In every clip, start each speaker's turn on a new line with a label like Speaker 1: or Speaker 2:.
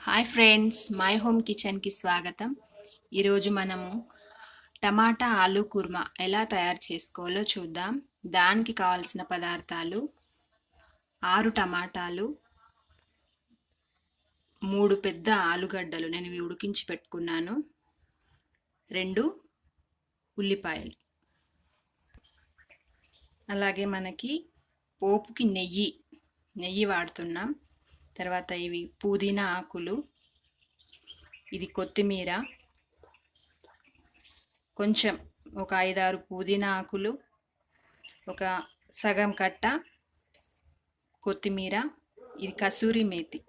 Speaker 1: Hi friends, my home కిచెన్కి స్వాగతం. ఈరోజు మనము టమాటా ఆలు కుర్మా ఎలా తయారు చేసుకోవాలో చూద్దాం. దానికి కావాల్సిన పదార్థాలు: 6 టమాటాలు, 3 పెద్ద ఆలుగడ్డలు నేను ఇవి ఉడికించి పెట్టుకున్నాను, 2 ఉల్లిపాయలు, అలాగే మనకి పోపుకి నెయ్యి వాడుతున్నాం. తర్వాత ఇవి పుదీనా ఆకులు, ఇది కొత్తిమీర, కొంచెం ఒక 5-6 పుదీనా ఆకులు, ఒక సగం కట్ట కొత్తిమీర, ఇది కసూరి మేతి,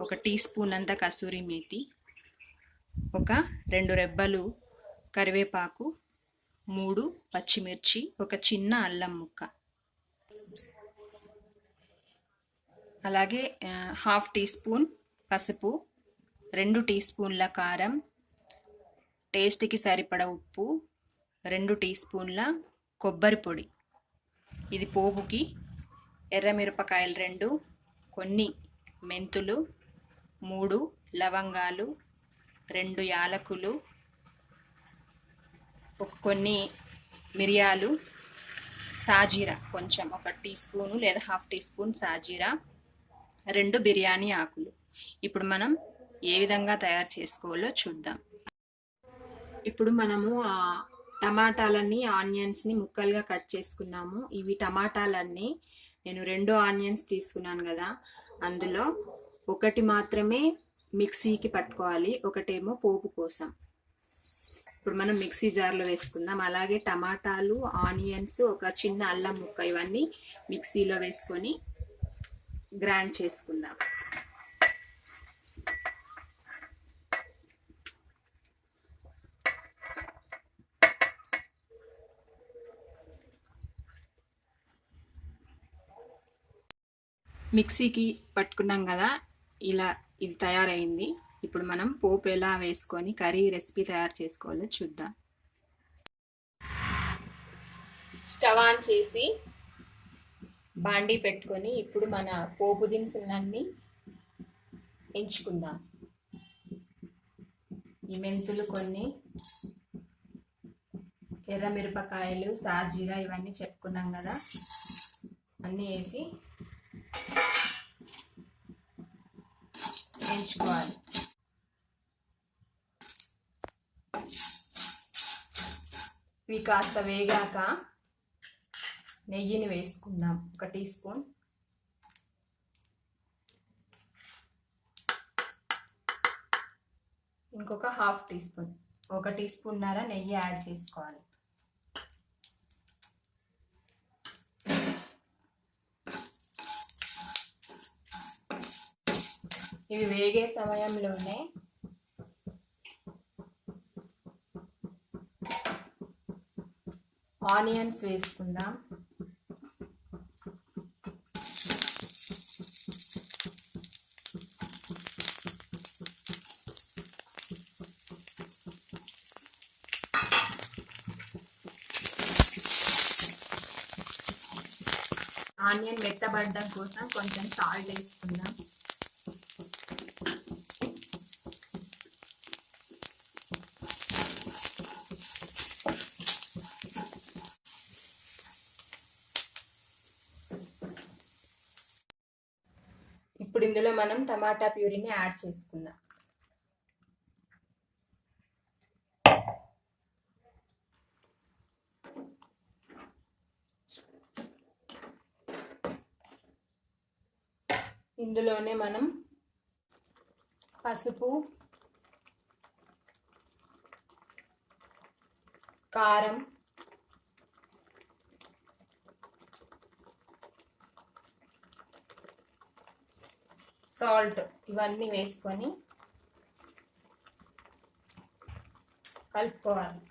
Speaker 1: ఒక టీ స్పూన్ అంత కసూరి మేతి, ఒక 2 రెబ్బలు కరివేపాకు, 3 పచ్చిమిర్చి, ఒక చిన్న అల్లం ముక్క, అలాగే 1/2 టీ స్పూన్ పసుపు, 2 టీ స్పూన్ల కారం, టేస్ట్కి సరిపడ ఉప్పు, 2 టీ స్పూన్ల కొబ్బరి పొడి. ఇది పోపుకి ఎర్రమిరపకాయలు 2, కొన్ని మెంతులు, 3 లవంగాలు, 2 యాలకులు, కొన్ని మిరియాలు, సాజీరా కొంచెం, 1 టీ స్పూను లేదా 1/2 టీ స్పూన్ సాజీరా, 2 బిర్యానీ ఆకులు. ఇప్పుడు మనం ఏ విధంగా తయారు చేసుకోవాలో చూద్దాం. ఇప్పుడు మనము టమాటాలన్నీ ఆనియన్స్ని ముక్కలుగా కట్ చేసుకున్నాము. ఇవి టమాటాలన్నీ నేను 2 ఆనియన్స్ తీసుకున్నాను కదా, అందులో ఒకటి మాత్రమే మిక్సీకి పట్టుకోవాలి, ఒకటేమో పోపు కోసం. ఇప్పుడు మనం మిక్సీ జార్లో వేసుకుందాం. అలాగే టమాటాలు, ఆనియన్స్, ఒక చిన్న అల్లం ముక్క, ఇవన్నీ మిక్సీలో వేసుకొని గ్రైండ్ చేసుకుందాం. మిక్సీకి పట్టుకున్నాం కదా, ఇలా ఇది తయారైంది. ఇప్పుడు మనం పోపు ఎలా వేసుకొని కర్రీ రెసిపీ తయారు చేసుకోవాలో చూద్దాం. స్టవ్ ఆన్ చేసి బాండీ పెట్టుకొని ఇప్పుడు మన పోపు దినుసులన్నీ ఎంచుకుందాం. ఈ మెంతులు కొన్ని, ఎర్రమిరపకాయలు, సాజీరా, ఇవన్నీ చెప్పుకున్నాం కదా, అన్నీ వేసి ఎంచుకోవాలి. ఇవి కాస్త వేగాక నెయ్యిని వేసుకుందాం, 1 టీ స్పూన్, ఇంకొక 1/2 టీ స్పూన్, 1 టీ స్పూన్నర నెయ్యి యాడ్ చేసుకోవాలి. ఇవి వేగే సమయంలోనే ఆనియన్స్ వేసుకుందాం. ఆనియన్ మెత్తబడడం కోసం కొంచెం సాల్ట్ వేసుకుందాం. ఇప్పుడు ఇందులో మనం టమాటా ప్యూరీని యాడ్ చేసుకుందాం. ఇందులోనే మనం పసుపు, కారం, సాల్ట్, ఇవన్నీ వేసుకొని కలుపుకోవాలి.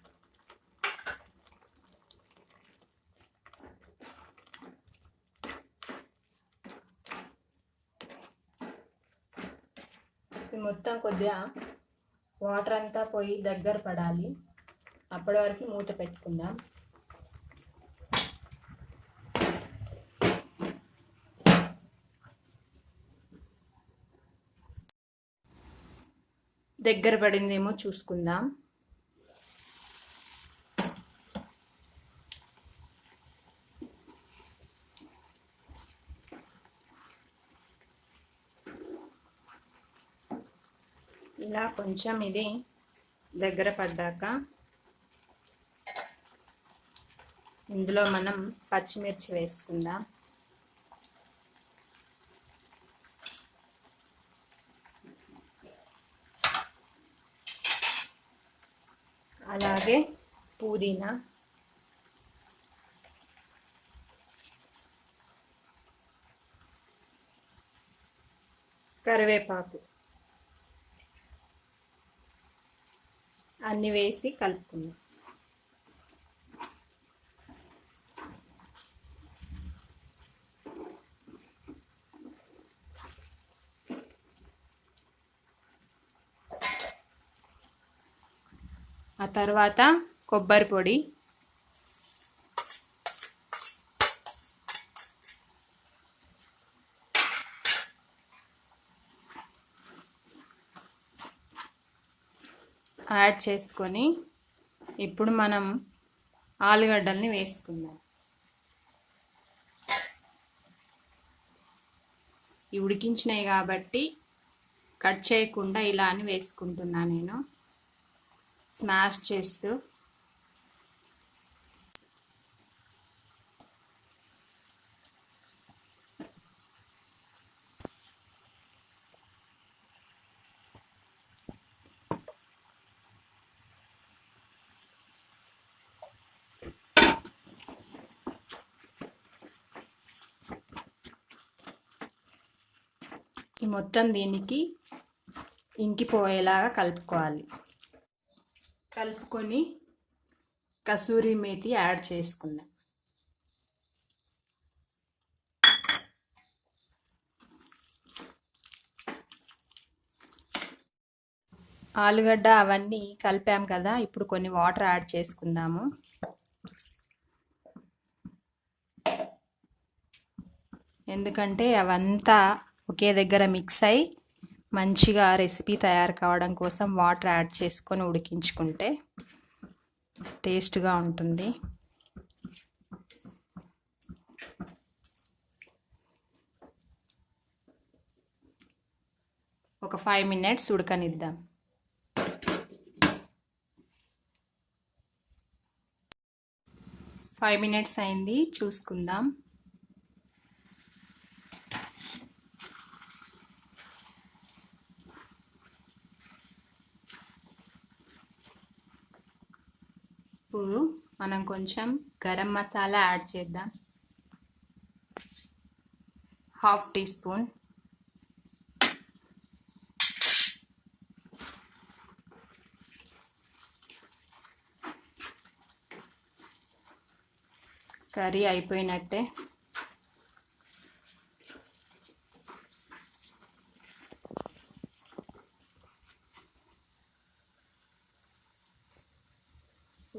Speaker 1: మొత్తం కొద్దిగా వాటర్ అంతా పోయి దగ్గర పడాలి, అప్పటి వరకు మూత పెట్టుకుందాం. దగ్గర పడిందేమో చూసుకుందాం. ఇలా కొంచెం ఇది దగ్గర పడ్డాక ఇందులో మనం పచ్చిమిర్చి వేసుకుందాం. అలాగే పుదీనా, కరివేపాకు అన్నీ వేసి కలుపుకుందాం. ఆ తర్వాత కొబ్బరి పొడి, యాడ్ చేసుకొని ఇప్పుడు మనం ఆలుగడ్డల్ని వేసుకుందాం. ఇవి ఉడికించినవి కాబట్టి కట్ చేయకుండా ఇలా అని వేసుకుంటున్నా నేను, స్మాష్ చేస్తూ. ఈ మొత్తం దీనికి ఇంకిపోయేలాగా కలుపుకోవాలి. కలుపుకొని కసూరి మేతి యాడ్ చేసుకుందాం. ఆలుగడ్డ అవన్నీ కలిపాం కదా, ఇప్పుడు కొన్ని వాటర్ యాడ్ చేసుకుందాము. ఎందుకంటే అవంతా ఒకే దగ్గర మిక్స్ అయి మంచిగా రెసిపీ తయారు కావడం కోసం వాటర్ యాడ్ చేసుకొని ఉడికించుకుంటే టేస్ట్గా ఉంటుంది. ఒక 5 minutes ఉడకనిద్దాం. ఫైవ్ మినిట్స్ అయింది, చూసుకుందాం. ఇప్పుడు మనం కొంచెం గరం మసాలా యాడ్ చేద్దాం. 1/2 teaspoon. కర్రీ అయిపోయినట్టే.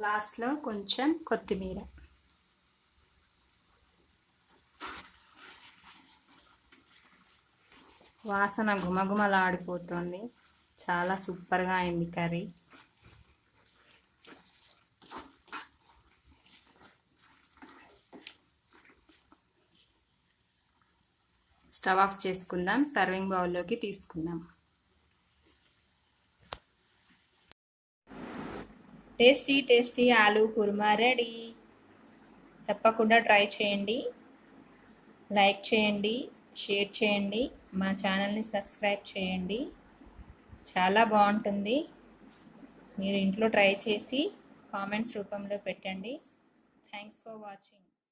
Speaker 1: లాస్ట్లో కొంచెం కొత్తిమీర. వాసన గుమగుమలాడిపోతుంది. చాలా సూపర్గా అయింది కర్రీ. స్టవ్ ఆఫ్ చేసుకుందాం. సర్వింగ్ బౌల్లోకి తీసుకుందాం. Tasty tasty aloo kurma ready. తప్పకుండా ట్రై చేయండి, లైక్ చేయండి, షేర్ చేయండి, మా ఛానల్ని సబ్స్క్రైబ్ చేయండి. చాలా బాగుంటుంది. మీరు ఇంట్లో ట్రై చేసి కామెంట్స్ రూపంలో పెట్టండి. Thanks for watching.